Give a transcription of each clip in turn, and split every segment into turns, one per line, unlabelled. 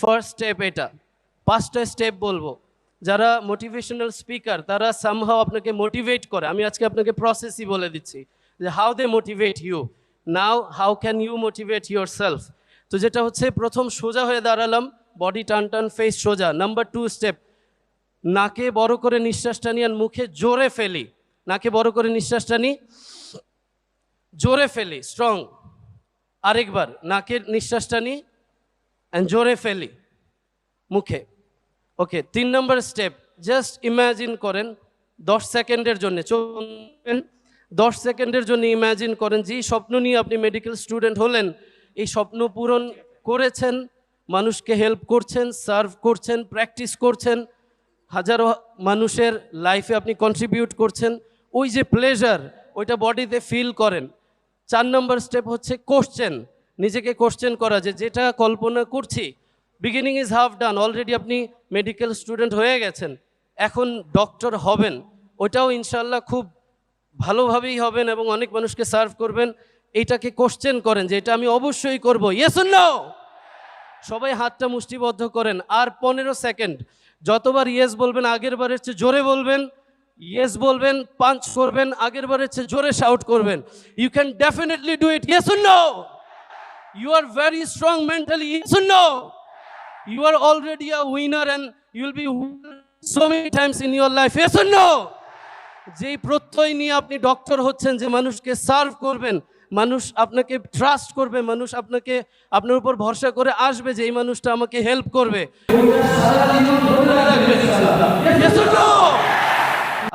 First step এটা। 5টা step বলবো। যারা মোটিভেশনাল স্পিকার তারা সামহাও আপনাকে মোটিভেট করে। আমি আজকে আপনাকে প্রসেসই বলে দিচ্ছি যে how they motivate you, now how can you motivate yourself. তো যেটা হচ্ছে, প্রথম সোজা হয়ে দাঁড়ালাম, বডি টান টান, ফেস সোজা। নাম্বার 2 স্টেপ, নাকে বড় করে নিঃশ্বাসটা নিয়ে মুখে জোরে ফেলি। নাকে বড় করে নিঃশ্বাসটা নিই, জোরে ফেলি, স্ট্রং। আরেকবার নাকের নিঃশ্বাসটা নিই অ্যান্ড জোরে ফেলি মুখে। ওকে, 3 নম্বর স্টেপ, জাস্ট ইম্যাজিন করেন 10 সেকেন্ডের জন্য, 10 সেকেন্ডের জন্য ইম্যাজিন করেন যেই স্বপ্ন নিয়ে আপনি মেডিকেল স্টুডেন্ট হলেন, এই স্বপ্ন পূরণ করেছেন, মানুষকে হেল্প করছেন, সার্ভ করছেন, প্র্যাকটিস করছেন, হাজারো মানুষের লাইফে আপনি কন্ট্রিবিউট করছেন। ওই যে প্লেজার, ওইটা বডিতে ফিল করেন। 4 নম্বর স্টেপ হচ্ছে কোশ্চেন, নিজেকে কোশ্চেন করা যে যেটা কল্পনা করছি, beginning is half done, already আপনি মেডিকেল স্টুডেন্ট হয়ে গেছেন, এখন ডক্টর হবেন, ওইটাও ইনশাল্লাহ খুব ভালোভাবেই হবেন এবং অনেক মানুষকে সার্ভ করবেন। এইটাকে কোশ্চেন করেন যে এটা আমি অবশ্যই করব, ইয়েস অর নো। সবাই হাতটা মুষ্টিবদ্ধ করেন। আর 15 সেকেন্ড, যতবার ইয়েস বলবেন আগের বারের চেয়ে জোরে বলবেন, ইয়েস বলবেন, পাঞ্চ করবেন, আগের বারের চেয়ে জোরে শাউট করবেন। You can definitely do it, yes or no. You are very strong mentally, yes or no. You are already a winner and you will be so many times in your life, yes or no? যেই প্রত্যয় নিয়ে আপনি doctor হচ্ছেন, যে মানুষকে serve করবেন, মানুষ আপনাকে ট্রাস্ট করবে, মানুষ আপনার উপর ভরসা করে আসবে যে এই মানুষটা আমাকে হেল্প করবে।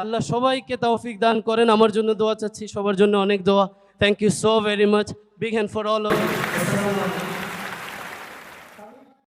আল্লাহ সবাইকে তৌফিক দান করেন। আমার জন্য দোয়া চাচ্ছি, সবার জন্য অনেক দোয়া। Thank you so very much. Big hand for all of you.